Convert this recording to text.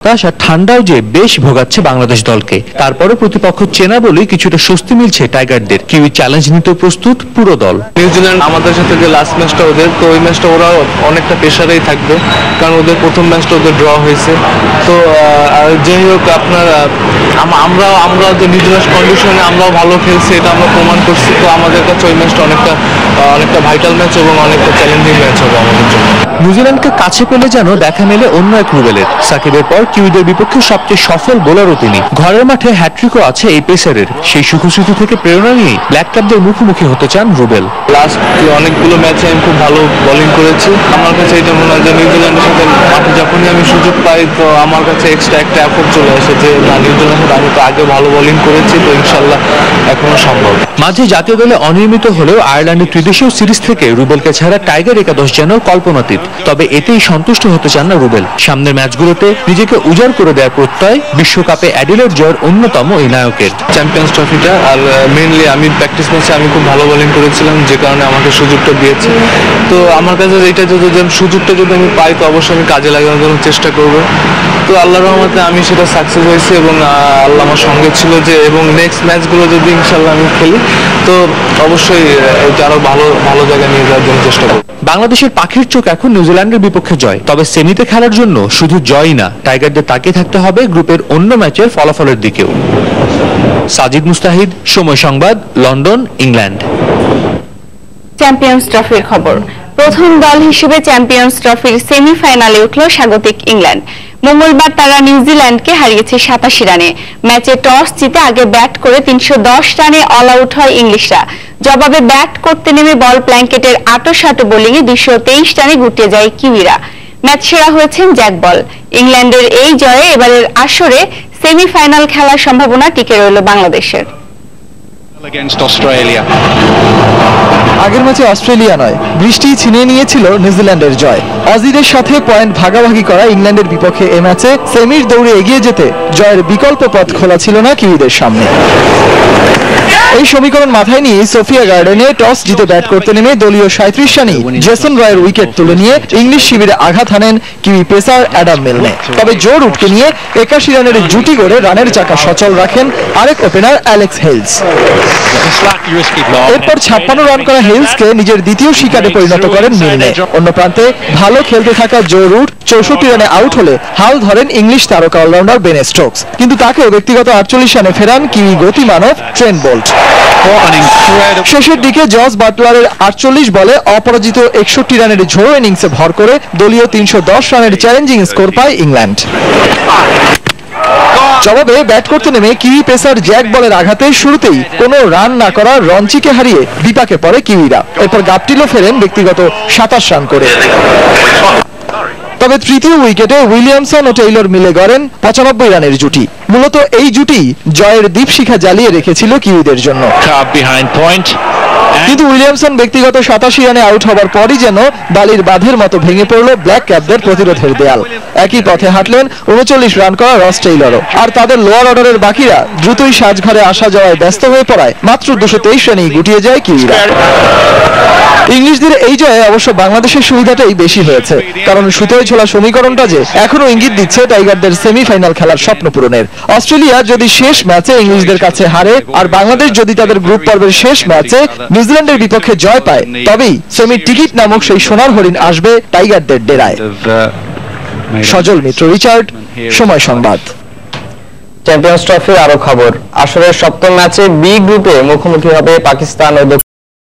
বাতাস আর ঠান্ডাও যে বেশ ভোগাচ্ছে বাংলাদেশ দলকে। তারপরে প্রতিপক্ষ চেনা বলেই কিছুটা স্বস্তি মিলছে টাইগারদের। কিউই চ্যালেঞ্জ নিতে প্রস্তুত পুরো দল। নিউজিল্যান্ড আমাদের সাথে যে লাস্ট ম্যাচটা ওদের, তো ওই ম্যাচটা ওরা অনেকটা প্রেশারেই থাকবে, কারণ ওদের প্রথম ম্যাচটা ওদের ড্র হয়েছে। তো যাই হোক, আপনার আমরা যে নিউজিল্যান্ড কন্ডিশনে আমরাও ভালো খেলছি, এটা আমরা প্রমাণ করছি। তো আমাদের কাছে ওই ম্যাচটা অনেকটা ভাইটাল ম্যাচ এবং অনেকটা চ্যালেঞ্জিং ম্যাচ হবে আমাদের জন্য। নিউজিল্যান্ডকে কাছে পেলে যেন দেখা মেলে অন্য এক রুবেলের। সাকিবের পর কিউইদের বিপক্ষে সবচেয়ে সফল বোলারও তিনি। ঘরের মাঠে হ্যাট্রিকও আছে এই পেসারের। সেই সুখস্মৃতি থেকে প্রেরণা নিয়ে ব্ল্যাক ক্যাপদের মুখোমুখি হতে চান রুবেল। লাস্ট অনেকগুলো ম্যাচে আমি খুব ভালো বোলিং করেছি। আমার কাছে এটা মনে হয় যে নিউজিল্যান্ডের সাথে মাঠে যখনই আমি সুযোগ পাই, তো আমার কাছে এক্সট্রা একটা এফোর্ট চলে আসে যে না, নিউজিল্যান্ডের সাথে আমি তো আগে ভালো বোলিং করেছি, তো ইনশাল্লাহ এখনো সম্ভব। মাঝে জাতীয় দলে অনিয়মিত হলেও আয়ারল্যান্ডের ত্রিদেশীয় সিরিজ থেকে রুবেলকে ছাড়া টাইগার একাদশ যেন কল্পনাতীত। তবে এতেই সন্তুষ্ট হতে চান না রুবেল। সামনের ম্যাচগুলোতে নিজেকে উজাড় করে দেওয়ার প্রত্যয় বিশ্বকাপে অ্যাডিলেড জয়ের অন্যতম এই নায়কের। চ্যাম্পিয়ন্স ট্রফিটা আর মেইনলি আমি প্র্যাকটিস ম্যাচে আমি খুব ভালো বোলিং করেছিলাম, যে কারণে আমাকে সুযোগটা দিয়েছে। তো আমার কাছে এইটা যদি সুযোগটা যদি আমি পাই, তো অবশ্যই আমি কাজে লাগানোর জন্য চেষ্টা করব। তো আল্লাহর রহমতে আমি সেটা সাকসেস হয়েছি এবং আল্লাহ আমার সঙ্গে ছিল যে, এবং নেক্সট ম্যাচগুলো যদি ইনশাল্লাহ আমি খেলি, তো অবশ্যই এটা আরো ভালো জায়গায় নিয়ে যাওয়ার জন্য চেষ্টা করব। বাংলাদেশের পাখির চোখ এখন নিউজিল্যান্ডের বিপক্ষে জয়। তবে সেমিতে খেলার জন্য শুধু জয়ই না, টাইগারদের তাকিয়ে থাকতে হবে গ্রুপের অন্য ম্যাচের ফলাফলের দিকেও। সাজিদ মুস্তাহিদ, সময় সংবাদ, লন্ডন, ইংল্যান্ড। চ্যাম্পিয়ন্স ট্রফির খবর। প্রথম দল হিসেবে চ্যাম্পিয়ন্স ট্রফির সেমিফাইনালে উঠল স্বাগতিক ইংল্যান্ড। মঙ্গলবার তারা নিউজিল্যান্ডকে হারিয়েছে 87 রানে। ম্যাচে টস জিতে আগে ব্যাট করে 310 রানে অল আউট হয় ইংলিশরা। জবাবে ব্যাট করতে নেমে বল প্ল্যাঙ্কেটের আঁটো বোলিংয়ে 223 রানে গুটিয়ে যায় কিউইরা। ম্যাচ সেরা হয়েছেন জ্যাক বল। ইংল্যান্ডের এই জয়ে এবারের আসরে সেমিফাইনাল খেলার সম্ভাবনা টিকে রইল বাংলাদেশের। আগের ম্যাচে অস্ট্রেলিয়া নয়, বৃষ্টি ছিনিয়ে নিয়েছিল নিউজিল্যান্ডের জয়। অজিদের সাথে পয়েন্ট ভাগাভাগি করা ইংল্যান্ডের বিপক্ষে এ ম্যাচে সেমির দৌড়ে এগিয়ে যেতে জয়ের বিকল্প পথ খোলা ছিল না কিউইদের সামনে। এই সমীকরণ মাথায় নিয়ে সোফিয়া গার্ডেনে টস জিতে ব্যাট করতে নেমে দলীয় 37 রানে জেসন রয়ের উইকেট তুলে নিয়ে ইংলিশ শিবিরে আঘাত হানেন কিউই পেসার অ্যাডাম মিলনে। তবে জোর উঠকে নিয়ে 81 রানের জুটি গড়ে রানের চাকা সচল রাখেন আরেক ওপেনার অ্যালেক্স হেলস। এরপর 56 রান করা হেলসকে নিজের দ্বিতীয় শিকারে পরিণত করেন মিলনে। অন্য প্রান্তে ভালো খেলতে থাকা জো রুট 64 রানে আউট হলে হাল ধরেন ইংলিশ তারকা অলরাউন্ডার বেন স্টোকস, কিন্তু তাকেও ব্যক্তিগত 48 রানে ফেরান কিউই গতিমানব ট্রেন্ট বোল্ট। শেষের দিকে জস বাটলারের 48 বলে অপরাজিত 61 রানের ঝোড়ো ইনিংসে ভর করে দলীয় 310 রানের চ্যালেঞ্জিং স্কোর পায় ইংল্যান্ড। জবাবে ব্যাট করতে নেমে কিউই পেসার জ্যাক বলের আঘাতে শুরুতেই কোনো রান না করা রঞ্চিকে হারিয়ে বিপাকে পড়ে কিউইরা। এরপর গাপটিলও ফেরেন ব্যক্তিগত 27 রান করে। তবে তৃতীয় উইকেটে উইলিয়ামসন ও টেইলর মিলে গড়েন 95 রানের জুটি। মূলত এই জুটি জয়ের দীপশিখা জ্বালিয়ে রেখেছিল কিউইদের জন্য। কিন্তু উইলিয়ামসন ব্যক্তিগত 87 রানে আউট হবার পরই যেন বালির বাঁধের মতো ভেঙে পড়ল ব্ল্যাক ক্যাপদের প্রতিরোধের দেয়াল। একই পথে হাঁটলেন 39 রান করা রস টেইলরও। আর তাদের লোয়ার অর্ডারের বাকিরা দ্রুতই সাজঘরে আসা যাওয়ায় ব্যস্ত হয়ে পড়ায় মাত্র 223 রানেই গুটিয়ে যায় কিউইরা। ইংলিশদের এই জয়ে অবশ্য বাংলাদেশের সুবিধাটাই বেশি হয়েছে, কারণ সুতোয় ছোলা সমীকরণটা যে এখনো ইঙ্গিত দিচ্ছে টাইগারদের সেমিফাইনাল খেলার স্বপ্ন পূরণের। অস্ট্রেলিয়া যদি শেষ ম্যাচে ইংলিশদের কাছে হারে আর বাংলাদেশ যদি তাদের গ্রুপ পর্বের শেষ ম্যাচে নিউজিল্যান্ডের বিপক্ষে জয় পায়, তবেই সেমির টিকিট নামক সেই সোনার হরিণ আসবে টাইগারদের ডেরায়। সজল মিত্র, রিচার্ড, সময় সংবাদ। চ্যাম্পিয়ন্স ট্রফির আরো খবর। আসরের সপ্তম ম্যাচে বি গ্রুপে মুখোমুখি হবে পাকিস্তান ও